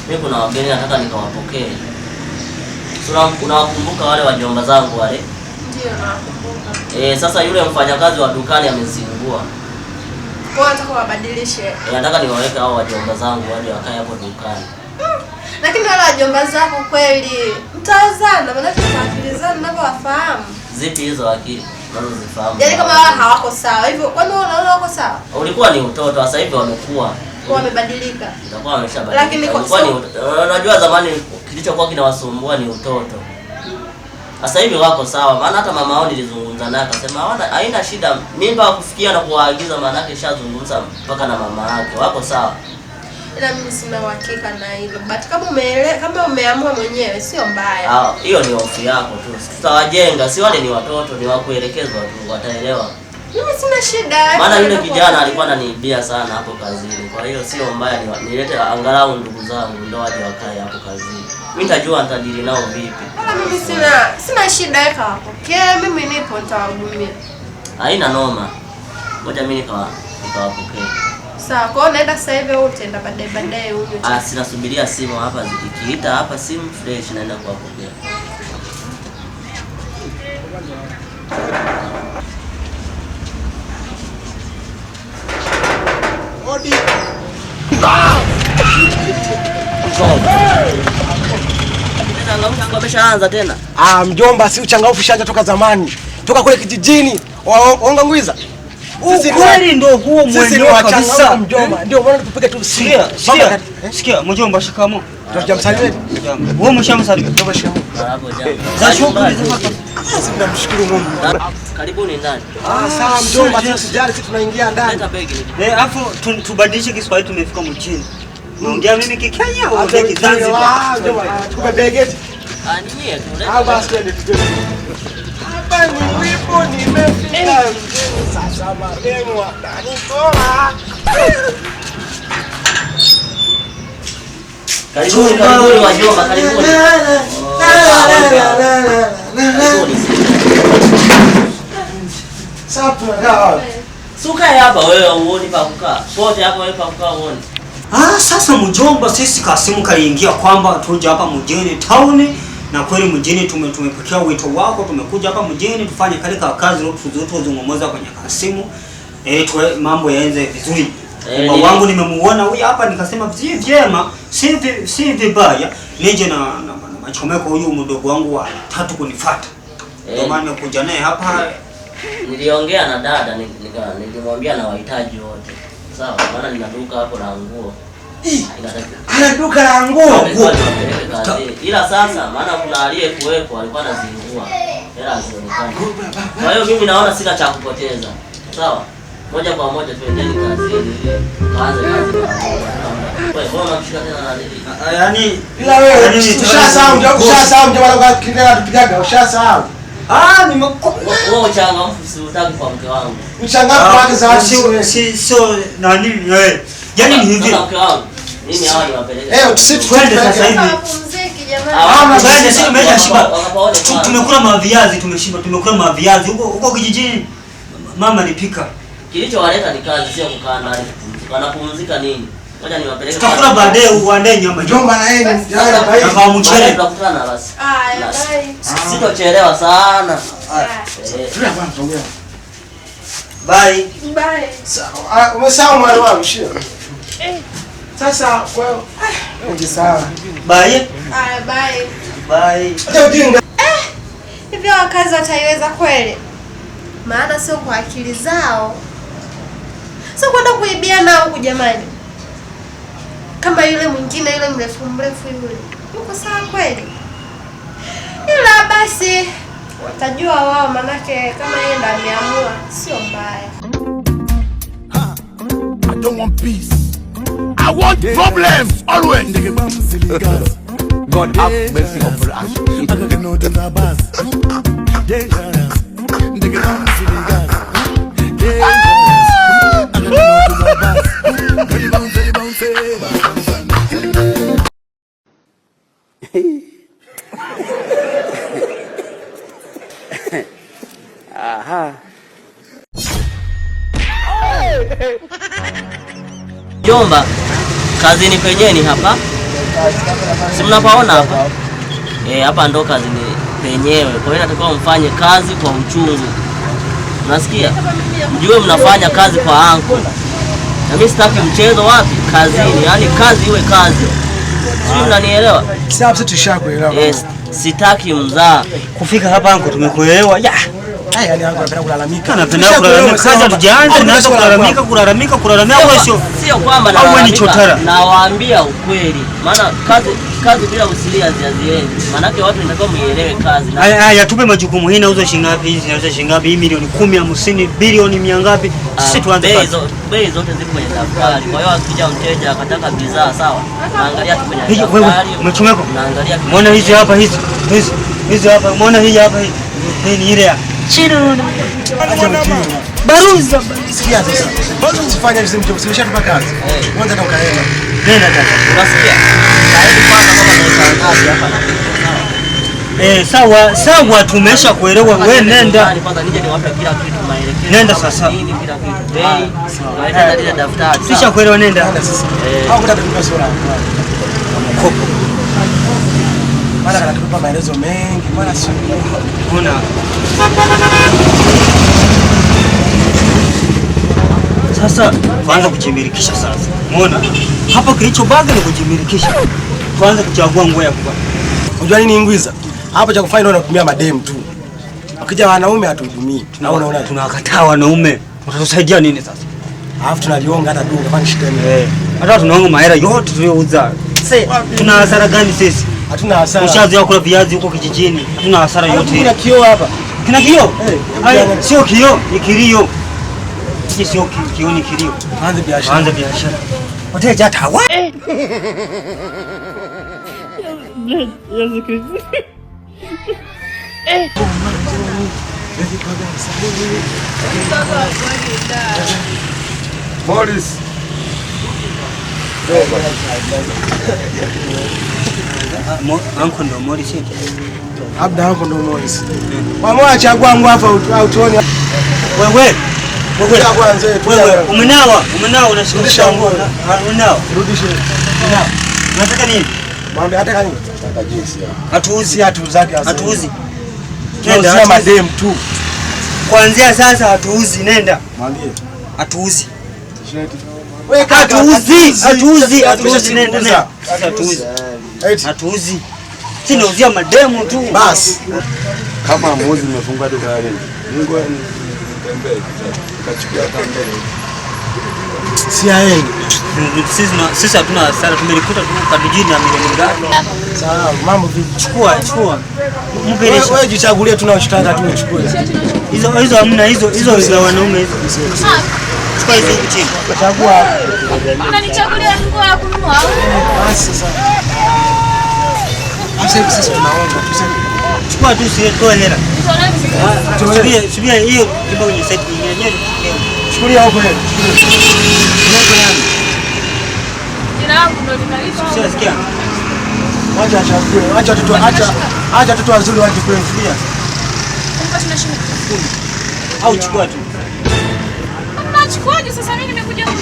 Mimi kuna wageni nataka nikawapokee. Unawakumbuka wale wajomba zangu wale? Ndio nawakumbuka. Sasa yule mfanyakazi wa dukani amezingua. Kwa nataka wabadilishe. Nataka niwaweke hao wajomba zangu wale wakae hapo dukani. Lakini wale wajomba zako kweli mtawazana, maana tunafikizana ninavyowafahamu. Zipi hizo akili? Unazozifahamu? Yaani kama wao hawako sawa. Hivyo kwani unaona wako sawa? Ulikuwa ni utoto, sasa hivi wamekuwa. Wamebadilika. Itakuwa wameshabadilika. Lakini unajua zamani kilichokuwa kinawasumbua ni utoto. Sasa hivi wako sawa. Maana hata mama wao nilizungumza naye akasema haina shida. Mimba kufikia na kuwaagiza maana yake shazungumza mpaka na mama yake. Wako sawa. Ila mimi sina uhakika na hilo. But kama umeamua mwenyewe sio mbaya. Hiyo ni hofu yako tu. Tutawajenga, si wale ni watoto, ni wakuelekezwa tu, wataelewa. Mimi sina shida. Maana yule kijana alikuwa ananiibia sana hapo kazini. Kwa hiyo sio mbaya nilete angalau ndugu zangu ndio waje wakae hapo kazini. Mimi nitajua nitadili nao vipi. Mimi sina shida weka hapo. Mimi nipo nitawahudumia. Haina noma. Ngoja mimi nikawapokee. Sawa, kwa naenda sasa hivi au utaenda baadaye uje? Sinasubiria simu hapa zikiita hapa simu fresh naenda kuwapokea. Odi. Umeshaanza tena? Mjomba, si uchangamfu shaanza toka zamani. Toka kule kijijini. Waongangwiza. Kweli ndio huo mwendo kabisa mjomba. Ndio maana tupige tu sikia mjomba, shikamoo. Tutajamsalimia. Wewe umeshamsalimia? Mjomba, shikamoo. Za shughuli za hapa. Tunamshukuru Mungu. Karibuni ndani. Sawa mjomba, tusijali sisi tunaingia ndani. Afu tubadilishe Kiswahili, tumefika mjini. Ongea mimi Kikenya au ongea Kizanzibar? Tupe begeti. Niye tu. Basi twende tupige. Hapa nilipo nimefika mjini sasa mademu watanitoa. Karibuni wajomba, karibuni. Sasa suka hapa wewe uone pa kukaa. Pote hapo wewe pa kukaa uone. Sasa mjomba, sisi Kasimu kaingia kwamba tuje hapa mjini town, na kweli mjini tumepokea wito wako, tumekuja hapa mjini tufanye katika kazi tuzungumza kwenye Kasimu. Mambo yaanze vizuri. Mama wangu nimemuona huyu hapa nikasema vyema, si vibaya nije na machomeko huyu mdogo wangu wa tatu kunifuata. Ndio maana nimekuja naye hapa. Niliongea na dada nilimwambia na wahitaji wote. Sawa, maana nina duka hapo la nguo. Ana duka la nguo. Ila sasa maana kuna aliyekuwepo alikuwa anazingua. Hela hazionekani. Kwa hiyo mimi naona sina cha kupoteza. Sawa? Moja kwa moja tuendeni kazini. Kaanze kazi. Wewe mbona mshika tena na nini? Yaani ila wewe ushasahau mjomba kwa kindela tupigaga ushasahau. Wewe changamfu si utaki kwa mke wangu. Mchangamfu wake za sio nani wewe. Yaani ni hivi. Mke wangu. Mimi hawa niwapeleke. Twende sasa hivi. Mapumziki jamani. Twende sisi tumeshiba. Tumekula maviazi, tumeshiba. Tumekula maviazi huko kijijini. Mama nipika. Kilichowaleta ni kazi, sio kukaa ndani kupumzika. Wanapumzika nini? Ngoja niwapeleke. Tutakula baadaye, uandae nyama. Mjomba na yeye kama mchele. Tutakutana basi. Bye. Sitochelewa sana. Bye. Bye. Sawa. Umesahau mwali wangu shio. Sasa wewe ungesahau. Bye. Bye. Bye. Hivyo wakazi wataiweza kweli? Maana sio kwa akili zao. Sio kwenda kuibia nao huku jamani. Kama yule mwingine yule mrefu yule. Yuko sawa kweli? Ila basi watajua wao, manake kama yeye ndo ameamua sio mbaya. I don't want peace. I want problems always. God have mercy upon us. Jomba, kazini penyewe ni hapa. Si mnapaona hapa? Hapa ndo kazi ni penyewe. Kwa hiyo natakiwa mfanye kazi kwa uchungu. Unasikia? Mjue mnafanya kazi kwa anko. Na mimi sitaki mchezo wapi? Kazini. Yaani kazi iwe kazi. Sio, mnanielewa? Sasa tushakuelewa. Sitaki mzaa. Kufika hapa anko tumekuelewa. Yaani anko anapenda kulalamika. Anapenda kulalamika. Kaza tujaanza naanza kulalamika wewe sio kwamba nawaambia ukweli. Maana kazi bila usilia haziendi. Maana yake watu wanataka muielewe kazi. Haya tupe majukumu hii nauza shilingi ngapi? Hizi nauza shilingi ngapi? Hii milioni 10, 50, bilioni 100 ngapi? Sisi tuanze kazi. Bei zote zipo kwenye daftari. Kwa hiyo akija mteja akataka bidhaa sawa. Naangalia tu kwenye daftari. Umechomeka? Naangalia. Muona hizi hapa hizi hapa. Muona hii hapa hii. Hii ni ile ya chini. Baruza. Sikia sasa. Usifanye hizo mtu usishatupa kazi. Kwanza ndo kaenda. Nenda sasa. Unasikia? Saidi kwanza kama naikaangalia hapa na. Sawa tumesha kuelewa. Wewe nenda. Kwanza nije niwape kila kitu maelekezo. Nenda sasa. Nini kila kitu. Bei. Maelekezo ile daftari. Kisha kuelewa nenda. Au kutaka kulipa sura. Kopo. Maana kanatupa maelezo mengi. Maana sio. Una. Sasa tuanze kujimilikisha sasa. Umeona? Hapa kilichobaki ni kujimilikisha. Tuanze kuchagua nguo ya kuvaa. Unajua nini ingwiza? Hapa cha kufanya ndio natumia madem tu. Akija wanaume hatuhudumii. Tunaona tunawakataa wanaume. Utatusaidia nini sasa? Alafu tunalionga hata duka kwani shida ni hata tunaonga mahera yote tuliyouza. Sasa tuna hasara gani sisi? Hatuna hasara. Ushazoea kula viazi huko kijijini. Hatuna hasara yote. Kuna kioo hapa. Kina kioo? Sio kioo, ni kilio. Sio kioo, ni kilio. Anza biashara. Anza biashara. Wateja hata hawa. Yesu Kristo. Morris. Anko ndo Morris. Labda anko ndo Morris. Pamoja chagua nguo hapa au tuone. Wewe umenawa unashikisha nguo. Umenawa. Rudishe. Unataka nini? Mwambie hata nini? Nataka jinsi. Hatuuzi zake hasa. hatuuzi. Tunauza madem tu. Kuanzia sasa hatuuzi, nenda. Mwambie. Hatuuzi. Wewe kaka hatuuzi nenda. Hatuuzi. Sisi nauzia mademu tu. Basi. Kama muuzi nimefunga duka la nini? Mungu nitembee kachukua tambele. Si aende. Sisi hatuna hasara, tumelikuta tu kadijini na milioni ngapi. Sawa, mambo vipi? Chukua. Mperesha. Wewe jichagulie tunachotaka tu uchukue. Hizo hamna hizo za wanaume hizo. Chukua hizo huko chini. Chagua. Unanichagulia nguo ya kununua au? Basi sasa. Sasa sisi tunaomba tuseme. Chukua tu sitoe hela. Subia hiyo kibao kwenye site yenyewe. Chukulia huko leo. Jina langu ndo linalipa. Sikia. Acha achague. Acha watoto wazuri waje kuenfulia. Kumbe tunashinda. Au chukua tu. Unachukuaje sasa mimi nimekuja huku?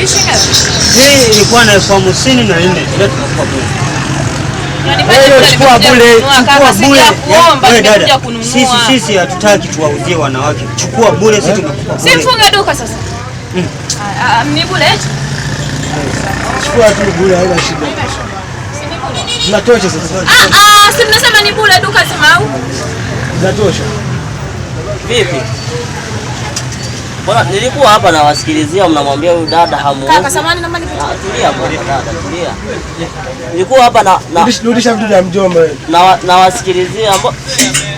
Ishi ngapi? Hii ilikuwa na 54,000 ndio tunakupa bure. Chukua bure. Wewe dada. Sisi hatutaki tuwauzie wanawake. Chukua bure, sisi tunakupa bure. Simfunga duka sasa. Ni bure eti. Chukua tu bure, haina shida. Zinatosha sasa. Si mnasema ni bure duka sema au? Zinatosha. Vipi? Bwana nilikuwa hapa na wasikilizia mnamwambia huyu dada hamuozi. Kaka samani naomba nipite. Tulia bwana dada, tulia. Nilikuwa hapa na Rudisha vitu vya mjomba. Na wasikilizia.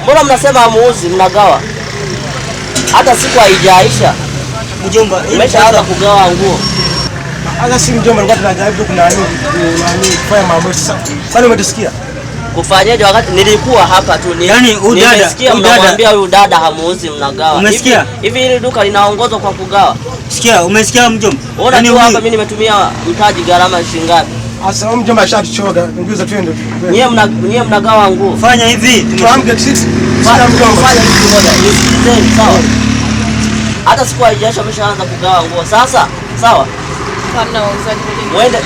Mbona mnasema hamuozi mnagawa? Hata siku haijaisha. Mjomba, Umeshaanza kugawa nguo. Hata si mjomba, nilikuwa tunajaribu kuna nini kufanya mambo sasa. Bado umetusikia? Kufanyaje wakati nilikuwa hapa tu nimesikia mnamwambia huyu dada hamuuzi mnagawa. Umesikia? Hivi hili duka linaongozwa kwa kugawa. Sikia, umesikia mjomba? Unaona tu hapa mimi nimetumia mtaji gharama shilingi ngapi? Sasa huyu mjomba ashatuchoga. Ingiza twende. Nyie mnagawa nguo. Fanya hivi, tuamke sisi. Sina mjomba. Fanya kitu moja. Nisikilizeni sawa. Hata siku haijaisha ameshaanza kugawa nguo. Sasa, sawa. hapa hamna wauzaji wengine.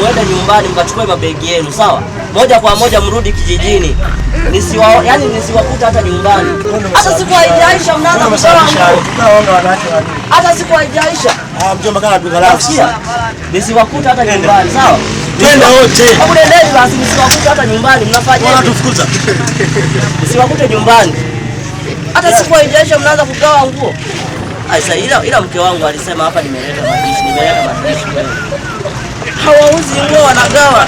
Muende nyumbani mkachukue mabegi yenu, sawa? Moja kwa moja mrudi kijijini. Nisiwakuta hata nyumbani. Hata siku haijaisha mnaanza kutoa nguo. Hata siku haijaisha. Mjomba kana tukalafsi. Nisiwakuta hata nyumbani, sawa? Twende wote. Hebu nendeni basi, nisiwakuta hata nyumbani. Mnafanyaje? Tufukuza. Nisiwakute nyumbani. Hata siku haijaisha mnaanza kutoa nguo. Sasa ila mke wangu alisema hapa nimeleta madishi kweli. Hawauzi nguo wanagawa.